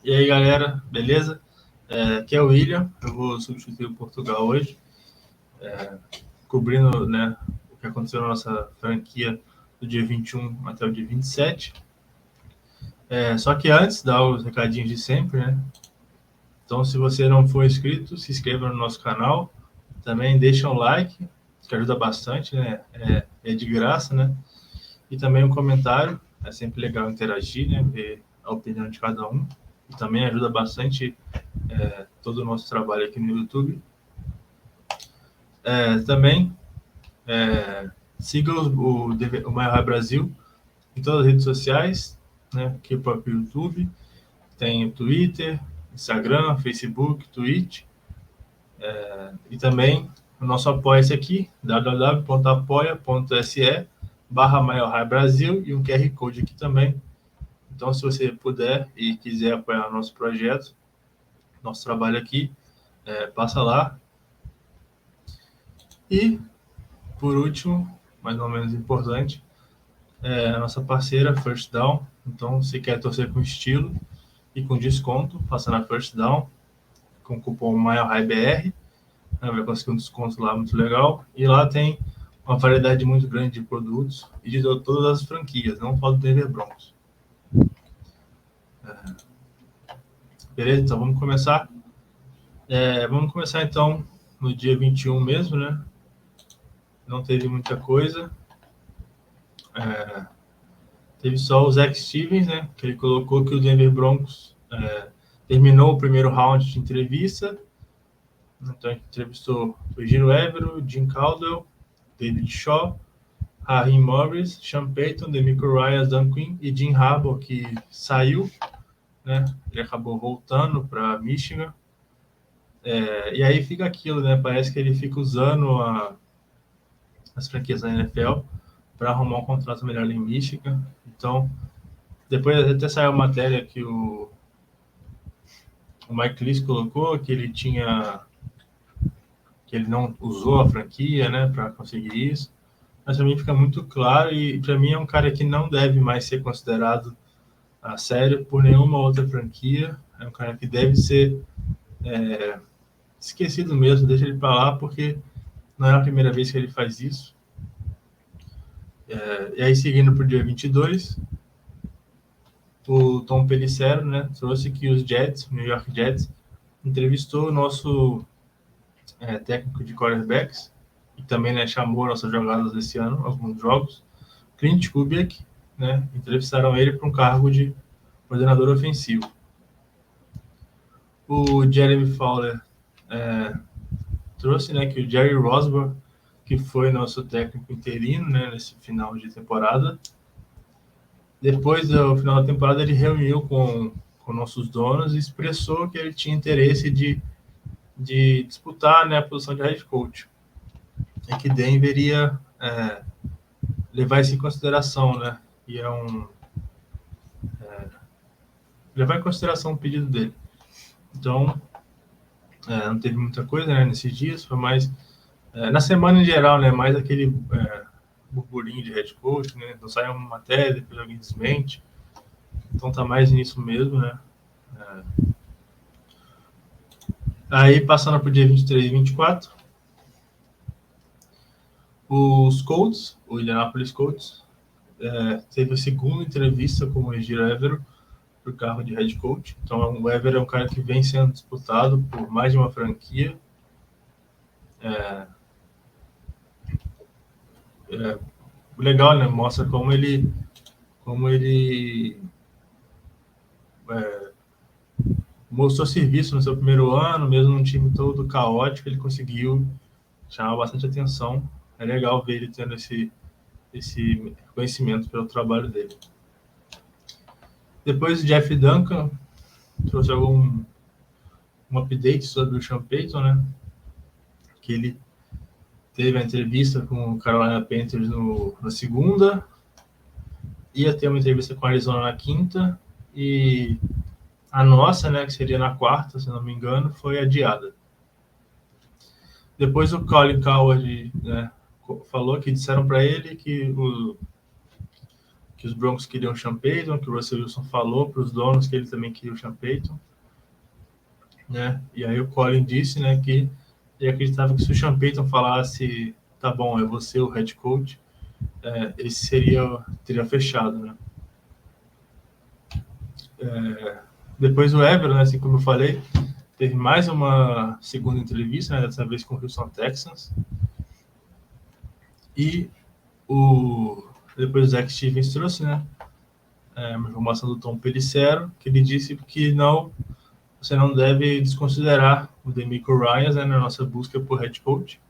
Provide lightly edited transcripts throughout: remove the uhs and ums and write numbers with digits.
E aí, galera, beleza? Aqui é o William, eu vou substituir o Portugal hoje, cobrindo, né, o que aconteceu na nossa franquia do dia 21 até o dia 27. Só que antes, dar os recadinhos de sempre, né? Então, se você não for inscrito, se inscreva no nosso canal. Também deixa um like, que ajuda bastante, né? É de graça, né? E também um comentário, é sempre legal interagir, né? Ver a opinião de cada um. E também ajuda bastante todo o nosso trabalho aqui no YouTube. Também siga o Maior High Brasil em todas as redes sociais, né? Aqui o próprio YouTube, tem o Twitter, Instagram, Facebook, Twitch, e também o nosso apoia-se aqui, www.apoia.se/Maior High Brasil, e um QR Code aqui também. Então, se você puder e quiser apoiar o nosso projeto, nosso trabalho aqui, passa lá. E, por último, mas não menos importante, a nossa parceira First Down. Então, se quer torcer com estilo e com desconto, passa na First Down com o cupom MaiorHighBR, vai conseguir um desconto lá muito legal. E lá tem uma variedade muito grande de produtos e de todas as franquias, não só do Denver Broncos. Beleza? Então vamos começar. Vamos começar então no dia 21 mesmo, né? Não teve muita coisa. Teve só o Zach Stevens, né? Que ele colocou que o Denver Broncos terminou o primeiro round de entrevista. Então a gente entrevistou o Giro Evero, Jim Caldwell, David Shaw, Raheem Morris, Sean Payton, DeMeco Ryans, Dan Quinn e Jim Harbaugh, que saiu, né? Ele acabou voltando para Michigan. E aí fica aquilo, né? Parece que ele fica usando as franquias da NFL para arrumar um contrato melhor em Michigan. Então, depois até saiu a matéria que o Mike Leach colocou que ele não usou a franquia, né, para conseguir isso. Mas para mim fica muito claro, e para mim é um cara que não deve mais ser considerado a sério por nenhuma outra franquia. É um cara que deve ser esquecido mesmo, deixa ele para lá, porque não é a primeira vez que ele faz isso. E aí, seguindo para o dia 22, o Tom Pelissero, né, trouxe que os Jets, New York Jets, entrevistou o nosso técnico de quarterbacks, e também, né, chamou nossas jogadas desse ano, alguns jogos, Clint Kubiak, né, entrevistaram ele para um cargo de coordenador ofensivo. O Jeremy Fowler trouxe, né, que o Jerry Rosburg, que foi nosso técnico interino, né, nesse final de temporada, depois do final da temporada ele reuniu com nossos donos e expressou que ele tinha interesse de disputar, né, a posição de head coach, e que Denver iria levar isso em consideração, né, e levar em consideração o pedido dele. Então, não teve muita coisa, né, nesses dias, foi mais na semana em geral, né, mais aquele burburinho de head coach, né, então sai uma matéria, depois alguém desmente, então tá mais nisso mesmo, né. Aí, passando para o dia 23 e 24, os Colts, o Indianapolis Colts, teve a segunda entrevista com o Ejiro Evero para o cargo de head coach. Então, o Evero é um cara que vem sendo disputado por mais de uma franquia. Legal, né? Mostra como ele mostrou serviço no seu primeiro ano, mesmo num time todo caótico, ele conseguiu chamar bastante atenção. É legal ver ele tendo esse reconhecimento pelo trabalho dele. Depois o Jeff Duncan trouxe um update sobre o Sean Payton, né? Que ele teve a entrevista com o Carolina Panthers na segunda, ia ter uma entrevista com a Arizona na quinta, e a nossa, né, que seria na quarta, se não me engano, foi adiada. Depois o Colin Cowherd, né, falou que disseram para ele que que os Broncos queriam o Sean Payton, que o Russell Wilson falou para os donos que ele também queria o Sean Payton, né? E aí o Colin disse, né, que ele acreditava que se o Sean Payton falasse, tá bom, eu vou ser o head coach, esse teria fechado, né? Depois o Evero, né, assim como eu falei, teve mais uma segunda entrevista, né, dessa vez com o Houston Texans, e depois o Zach Stevens trouxe, né, uma informação do Tom Pelissero, que ele disse que você não deve desconsiderar o DeMeco Ryans, né, na nossa busca por head coach,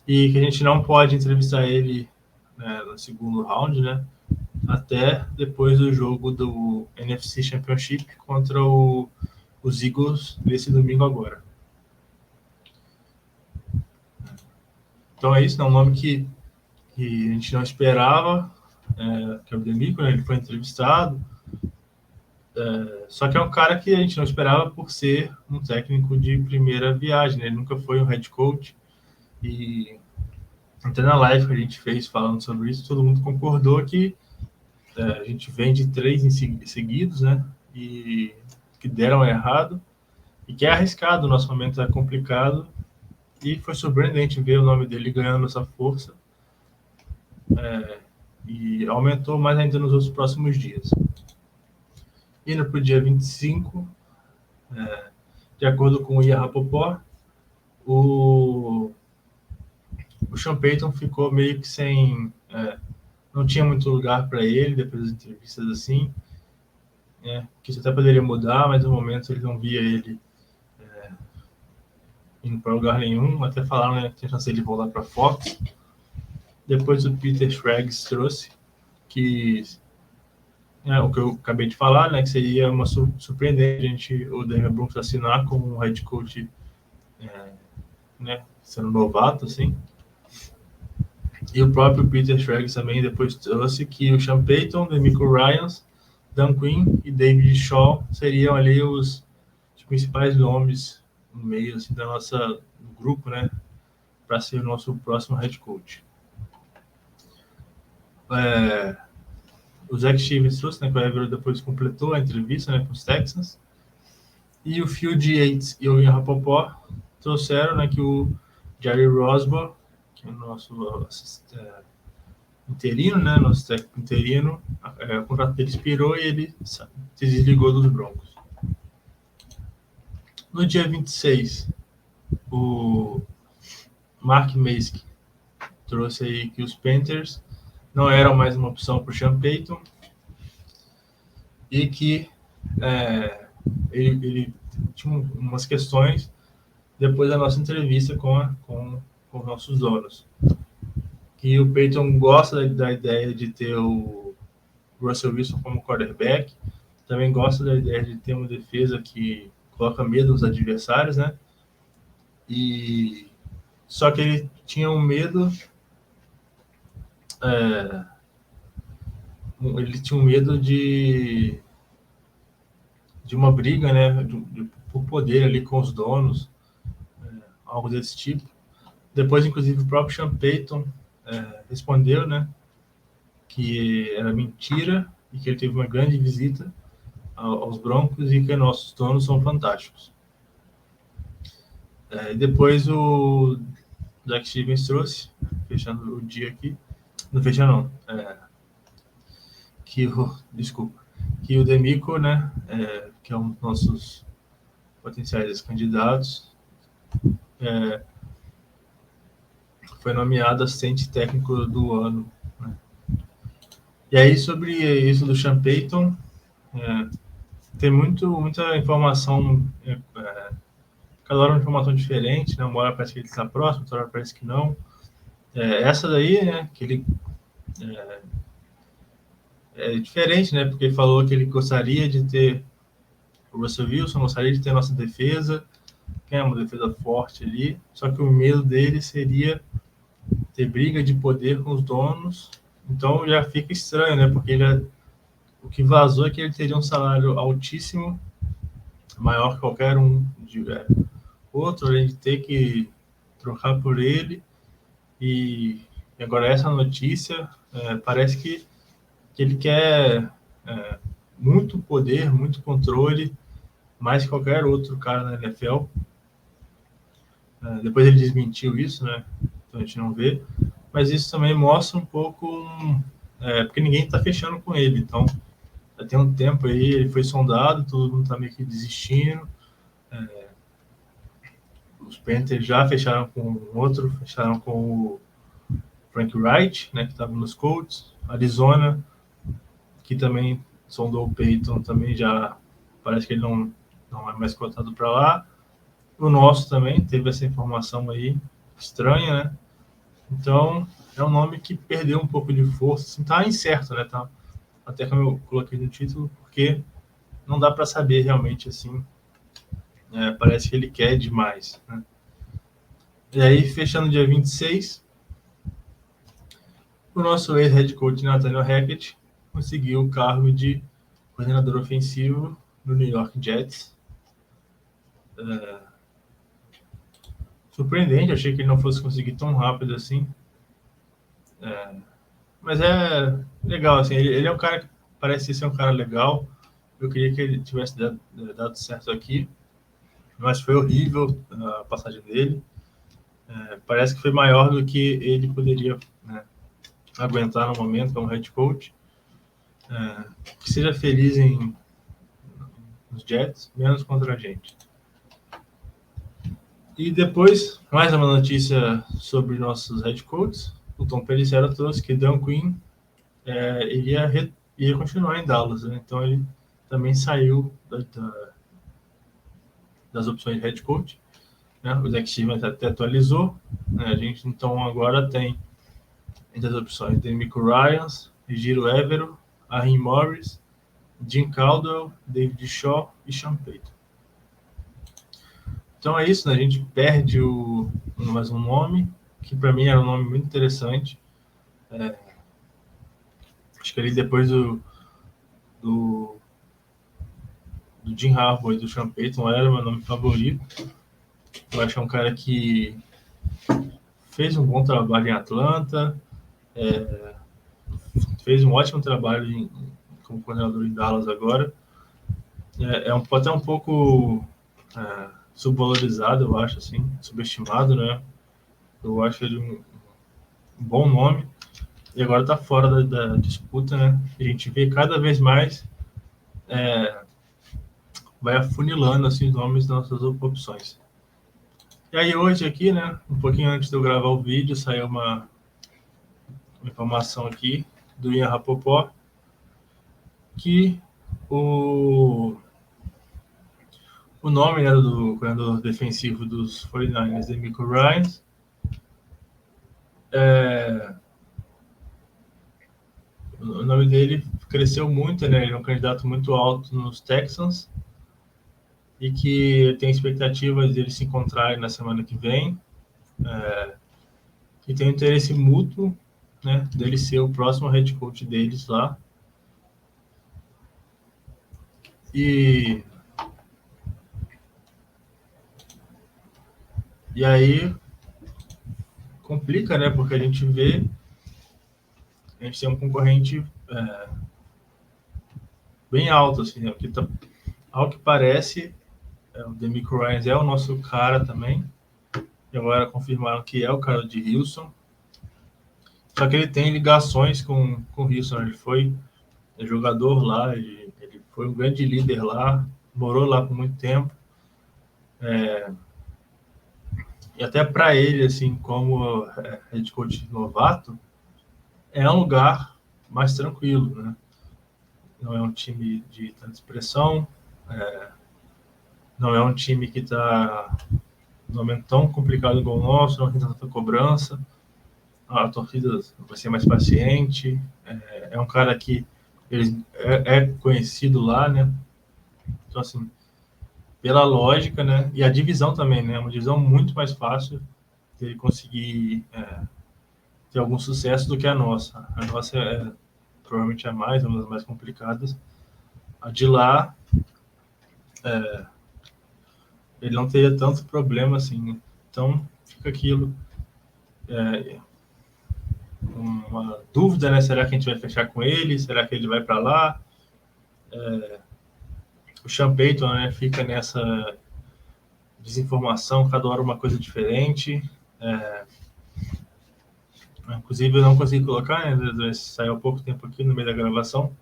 e que a gente não pode entrevistar ele, né, no segundo round, né, até depois do jogo do NFC Championship contra os Eagles desse domingo agora. Então é isso, é um nome que a gente não esperava, que é o DeMeco, né, ele foi entrevistado, só que é um cara que a gente não esperava por ser um técnico de primeira viagem, né? Ele nunca foi um head coach, e até na live que a gente fez falando sobre isso, todo mundo concordou que a gente vem de 3 seguidos, né? E que deram errado, e que é arriscado, o nosso momento é complicado, e foi surpreendente ver o nome dele ganhando essa força, e aumentou mais ainda nos outros próximos dias. Indo para o dia 25, de acordo com o Ian Rapoport, o Sean Payton ficou meio que sem... não tinha muito lugar para ele depois das entrevistas assim, que isso até poderia mudar, mas no momento ele não via ele indo para lugar nenhum, até falaram, né, que tem chance de voltar para a Fox. Depois o Peter Schrags trouxe que o que eu acabei de falar, né, que seria uma surpreendente o Denver Broncos assinar como um head coach, né, sendo novato, assim. E o próprio Peter Schrags também depois trouxe que o Sean Payton, DeMeco Ryans, Dan Quinn e David Shaw seriam ali os principais nomes no meio assim, do grupo, né, para ser o nosso próximo head coach. O Zach Stevens trouxe, né, que o Evero depois completou a entrevista, né, com os Texans. E o Field Yates e o Ian Rapoport trouxeram, né, que o Jerry Rosburg, que é o nosso interino, né, nosso técnico interino, o contrato dele expirou e ele se desligou dos Broncos. No dia 26, o Mark Maske trouxe aí que os Panthers não eram mais uma opção para o Sean Payton e que ele tinha umas questões depois da nossa entrevista com os nossos donos. Que o Payton gosta da ideia de ter o Russell Wilson como quarterback, também gosta da ideia de ter uma defesa que coloca medo nos adversários, né? E só que ele tinha um medo, ele tinha um medo de uma briga, né? Por poder ali com os donos, algo desse tipo. Depois, inclusive, o próprio Sean Payton respondeu, né, que era mentira e que ele teve uma grande visita aos Broncos e que nossos donos são fantásticos. Depois o Zach Stevens trouxe, fechando o dia aqui, não fecha não, que o DeMeco, né, que é um dos nossos potenciais candidatos, foi nomeado assistente técnico do ano, né? E aí, sobre isso do Sean Payton, tem muita informação, cada hora uma informação diferente, né? Uma hora parece que ele está próximo, outra hora parece que não. Essa daí, né, que ele é diferente, né, porque ele falou que ele gostaria de ter o Russell Wilson, gostaria de ter a nossa defesa, que é uma defesa forte ali, só que o medo dele seria ter briga de poder com os donos. Então já fica estranho, né, porque o que vazou é que ele teria um salário altíssimo, maior que qualquer um de outro, além de ter que trocar por ele. E agora essa notícia parece que que ele quer muito poder, muito controle, mais que qualquer outro cara na NFL. Depois ele desmentiu isso, né? Então a gente não vê. Mas isso também mostra um pouco... porque ninguém está fechando com ele. Então, já tem um tempo aí, ele foi sondado, todo mundo está meio que desistindo. Os Panthers já fecharam com outro, fecharam com o Frank Wright, né, que estava nos Colts. Arizona, que também sondou o Peyton, também já parece que ele não é mais cotado para lá. O nosso também teve essa informação aí estranha, né? Então, é um nome que perdeu um pouco de força, assim, tá incerto, né? Tá, até como eu coloquei no título, porque não dá para saber realmente, assim, parece que ele quer demais, né? E aí, fechando dia 26, o nosso ex-head coach Nathaniel Hackett conseguiu o cargo de coordenador ofensivo no New York Jets. Surpreendente, achei que ele não fosse conseguir tão rápido assim. Mas é legal, assim, ele é um cara que parece ser um cara legal. Eu queria que ele tivesse dado certo aqui, mas foi horrível a passagem dele. Parece que foi maior do que ele poderia, né, aguentar no momento como head coach. Que seja feliz nos Jets, menos contra a gente. E depois, mais uma notícia sobre nossos head coaches. O Tom Pelissero trouxe que Dan Quinn iria continuar em Dallas, né? Então ele também saiu das opções de head coach, né? O Zach Stevens até atualizou, né? A gente então agora tem entre as opções Demico Ryans, Giro Evero, Raheem Morris, Jim Caldwell, David Shaw e Sean Payton. Então é isso, né? A gente perde mais um nome, que para mim era um nome muito interessante. Acho que ali depois do Jim Harbaugh e do Sean Payton era o meu nome favorito. Eu acho que é um cara que fez um bom trabalho em Atlanta, fez um ótimo trabalho como coordenador em Dallas agora. Até um pouco subvalorizado, eu acho, assim, subestimado, né? Eu acho ele um bom nome. E agora está fora da disputa, né? A gente vê cada vez mais vai afunilando assim, os nomes das nossas opções. E aí hoje aqui, né, um pouquinho antes de eu gravar o vídeo, saiu uma informação aqui do Ian Rapoport que o nome, né, do coordenador defensivo dos 49ers, Demico Ryans, o nome dele cresceu muito, né? Ele é um candidato muito alto nos Texans e que tem expectativas dele se encontrarem na semana que vem. E tem um interesse mútuo, né, dele ser o próximo head coach deles lá. E aí complica, né, porque a gente tem um concorrente bem alto, assim, né, porque ao que parece, o Demico Ryans é o nosso cara também. E agora confirmaram que é o cara de Houston. Só que ele tem ligações com Houston. Ele foi jogador lá, ele foi um grande líder lá, morou lá por muito tempo. E até para ele, assim, como head coach novato, é um lugar mais tranquilo, né? Não é um time de tanta expressão, não é um time que está no momento tão complicado igual o nosso, não tem tanta cobrança, a torcida vai ser mais paciente, é um cara que é conhecido lá, né? Então, assim, pela lógica, né? E a divisão também, né? É uma divisão muito mais fácil de ele conseguir ter algum sucesso do que a nossa. A nossa provavelmente é uma das mais complicadas. A de lá, ele não teria tanto problema assim, né? Então, fica aquilo. uma dúvida, né? Será que a gente vai fechar com ele? Será que ele vai para lá? O Sean Payton, né, fica nessa desinformação, cada hora uma coisa diferente. Inclusive, eu não consegui colocar, né? Saiu há pouco tempo aqui no meio da gravação.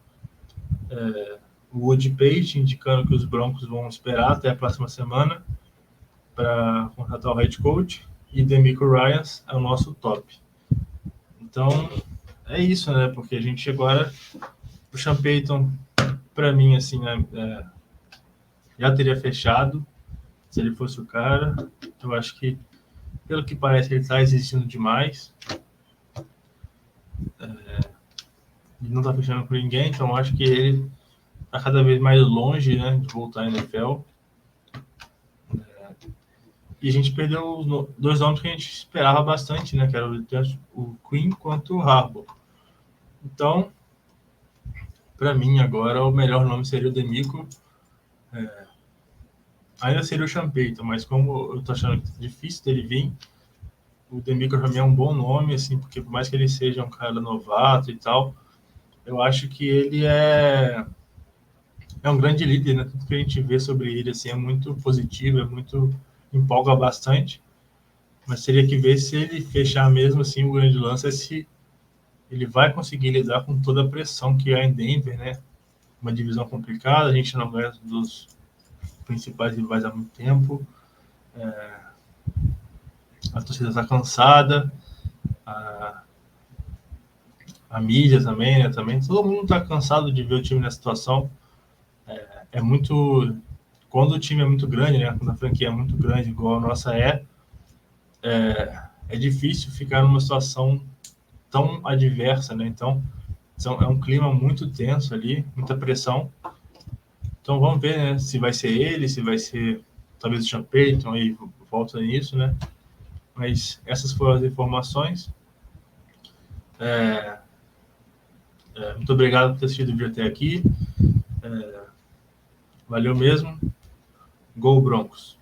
O Woody Page indicando que os Broncos vão esperar até a próxima semana para contratar o head coach, e DeMeco Ryans é o nosso top. Então, é isso, né? Porque a gente agora, o Sean Payton, para mim, assim, né, já teria fechado se ele fosse o cara. Eu acho que, pelo que parece, ele está existindo demais. Ele não está fechando com ninguém, então eu acho que ele está cada vez mais longe, né, de voltar à NFL. E a gente perdeu os dois nomes que a gente esperava bastante, né? Que era o Quinn quanto o Harbaugh. Então, para mim, agora, o melhor nome seria o DeMeco. Ainda seria o Sean Payton, mas como eu tô achando difícil dele vir, o DeMeco para mim é um bom nome, assim, porque por mais que ele seja um cara novato e tal, eu acho que ele é um grande líder, né? Tudo que a gente vê sobre ele, assim, é muito positivo, empolga bastante. Mas teria que ver se ele fechar mesmo, assim, o grande lance é se ele vai conseguir lidar com toda a pressão que há em Denver, né? Uma divisão complicada, a gente não ganha dos principais rivais há muito tempo. A torcida está cansada, a mídia também, né? Todo mundo está cansado de ver o time nessa situação. É muito... Quando o time é muito grande, né? Quando a franquia é muito grande, igual a nossa é difícil ficar numa situação tão adversa, né? Então, é um clima muito tenso ali, muita pressão. Então, vamos ver, né? Se vai ser ele, se vai ser talvez o Sean Payton, aí volta nisso, né? Mas essas foram as informações. Muito obrigado por ter assistido o vídeo até aqui. Valeu mesmo. Go Broncos!